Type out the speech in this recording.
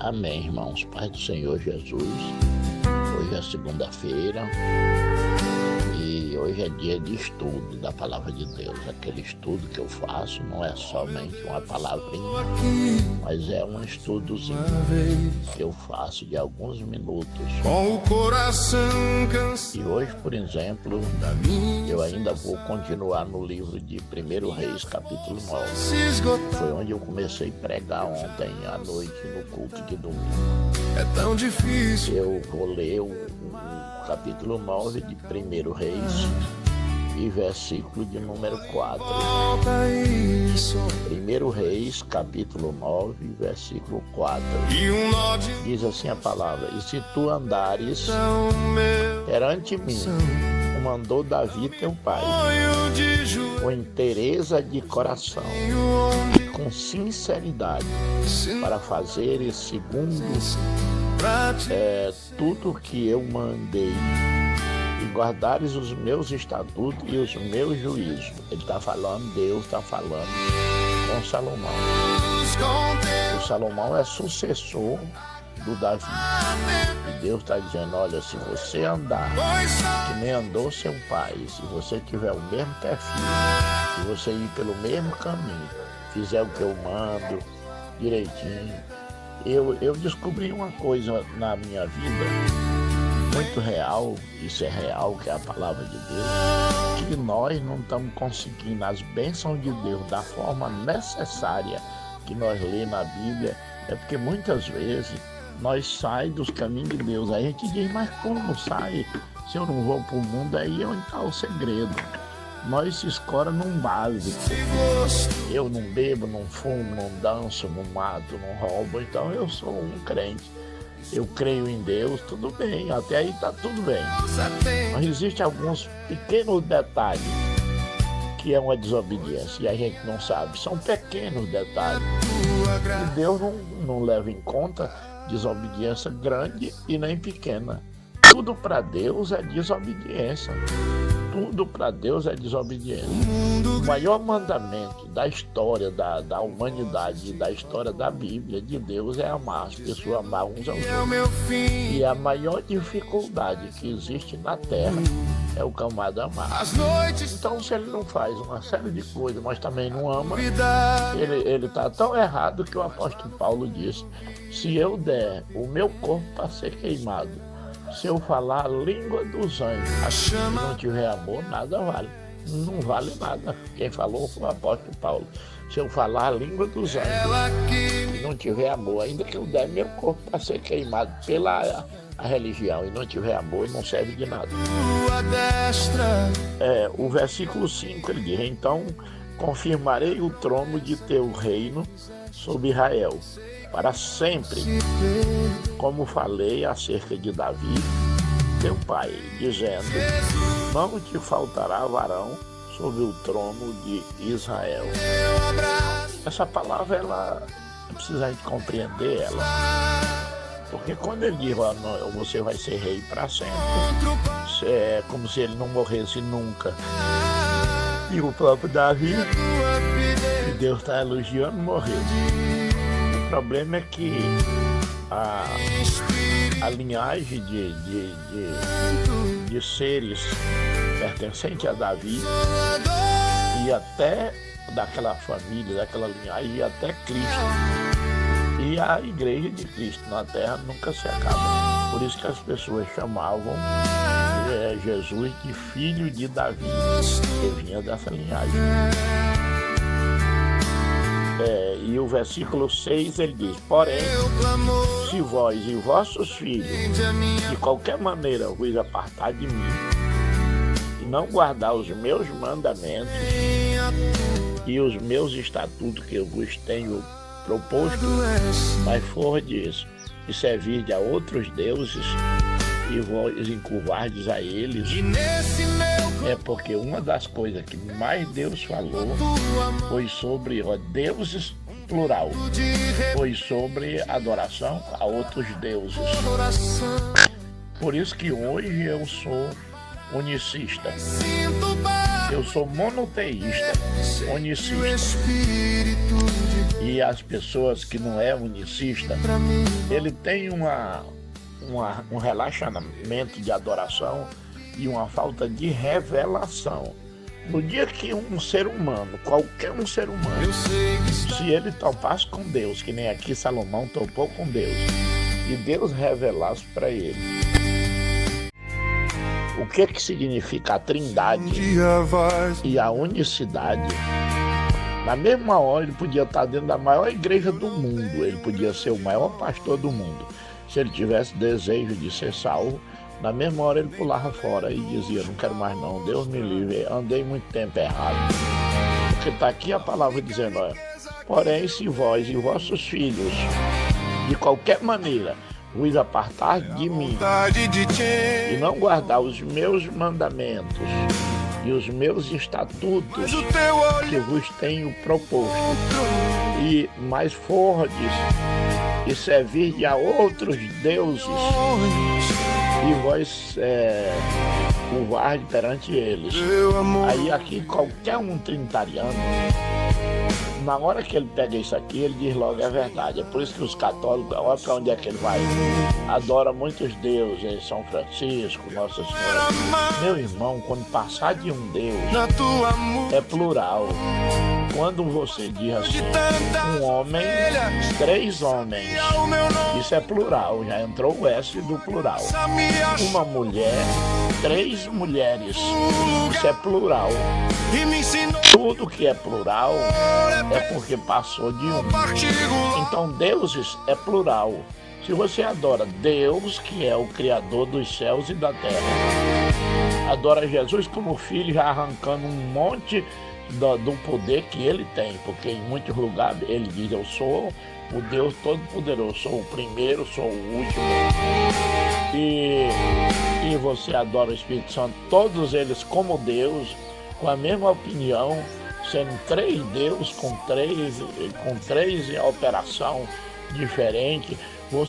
Amém, irmãos. Paz do Senhor Jesus. Hoje é segunda-feira e hoje é dia de estudo da Palavra de Deus. Aquele estudo que eu faço não é somente uma palavrinha, mas é um estudozinho que eu faço de alguns minutos. Com o coração cansado. E hoje, por exemplo, eu ainda vou continuar no livro de 1 Reis, capítulo 9. Foi onde eu comecei a pregar ontem à noite no culto de domingo. É tão difícil. Eu vou ler o capítulo 9 de 1 Reis e versículo de número 4. 1 Reis, capítulo 9, versículo 4. Diz assim a palavra: E se tu andares perante mim, como andou Davi teu pai, com inteireza de coração, com sinceridade, para fazeres segundo tudo que eu mandei, e guardares os meus estatutos e os meus juízos. Ele está falando, Deus está falando com Salomão. O Salomão é sucessor do Davi. E Deus está dizendo: olha, se você andar que nem andou seu pai, se você tiver o mesmo perfil, se você ir pelo mesmo caminho, fizer o que eu mando direitinho. Eu descobri uma coisa na minha vida muito real, isso é real, que é a palavra de Deus, que nós não estamos conseguindo as bênçãos de Deus da forma necessária que nós lemos na Bíblia. É porque muitas vezes nós saímos dos caminhos de Deus. Aí a gente diz: mas como sai? Se eu não vou para o mundo, aí onde está o segredo? Nós se escora num básico. Eu não bebo, não fumo, não danço, não mato, não roubo, então eu sou um crente. Eu creio em Deus, tudo bem, até aí está tudo bem. Mas existem alguns pequenos detalhes que é uma desobediência e a gente não sabe. São pequenos detalhes. E Deus não leva em conta desobediência grande e nem pequena. Tudo para Deus é desobediência. Tudo para Deus é desobediência. O maior mandamento da história da humanidade e da história da Bíblia de Deus é amar as pessoas, amar uns aos outros. E a maior dificuldade que existe na terra é o camarada amar. Então, se ele não faz uma série de coisas, mas também não ama, ele está tão errado que o apóstolo Paulo disse: se eu der o meu corpo para ser queimado, se eu falar a língua dos anjos e não tiver amor, nada vale. Não vale nada. Quem falou foi o apóstolo Paulo. Se eu falar a língua dos anjos e não tiver amor, ainda que eu der meu corpo para ser queimado pela a religião e não tiver amor, não serve de nada. O versículo 5 ele diz: então confirmarei o trono de teu reino sobre Israel para sempre, como falei acerca de Davi, teu pai, dizendo: não te faltará varão sobre o trono de Israel. Essa palavra, ela precisa a gente compreender ela, porque quando ele diz: você vai ser rei para sempre, é como se ele não morresse nunca. E o próprio Davi, que Deus está elogiando, morreu. O problema é que a linhagem de seres pertencente a Davi e até daquela família, daquela linhagem, e até Cristo. E a igreja de Cristo na terra nunca se acaba. Por isso que as pessoas chamavam Jesus de filho de Davi, que vinha dessa linhagem. E o versículo 6 ele diz: porém, se vós e vossos filhos de qualquer maneira vos apartar de mim e não guardar os meus mandamentos e os meus estatutos que eu vos tenho proposto, mas fordes e servirdes a outros deuses e vós encurvardes a eles, é porque uma das coisas que mais Deus falou foi sobre deuses, plural, foi sobre adoração a outros deuses. Por isso que hoje eu sou unicista, eu sou monoteísta, unicista. e as pessoas que não é unicista, ele tem um relaxamento de adoração e uma falta de revelação. No dia que um ser humano, qualquer um ser humano, se ele topasse com Deus, que nem aqui Salomão topou com Deus, e Deus revelasse para ele o que significa a trindade e a unicidade, na mesma hora ele podia estar dentro da maior igreja do mundo, ele podia ser o maior pastor do mundo. Se ele tivesse desejo de ser salvo, na mesma hora ele pulava fora e dizia: não quero mais não, Deus me livre, andei muito tempo errado. Porque está aqui a palavra dizendo: olha, porém se vós e vossos filhos, de qualquer maneira, vos apartar de mim e não guardar os meus mandamentos e os meus estatutos que vos tenho proposto, e mais fordes e servir a outros deuses, e vós curvardes perante eles. Aí aqui qualquer um trinitariano, na hora que ele pega isso aqui, ele diz logo: é verdade. É por isso que os católicos, olha para onde é que ele vai, adora muitos deuses, São Francisco, Nossa Senhora. Meu irmão, quando passar de um Deus, é plural. Quando você diz assim, um homem, 3 homens, isso é plural, já entrou o S do plural. Uma mulher, 3 mulheres, isso é plural. Tudo que é plural é porque passou de um. Então deuses é plural. Se você adora Deus, que é o Criador dos céus e da terra, adora Jesus como filho, já arrancando um monte do poder que ele tem, porque em muitos lugares ele diz: eu sou o Deus Todo-Poderoso, sou o primeiro, sou o último. E você adora o Espírito Santo, todos eles como Deus, com a mesma opinião, sendo 3 deuses com três operação diferente.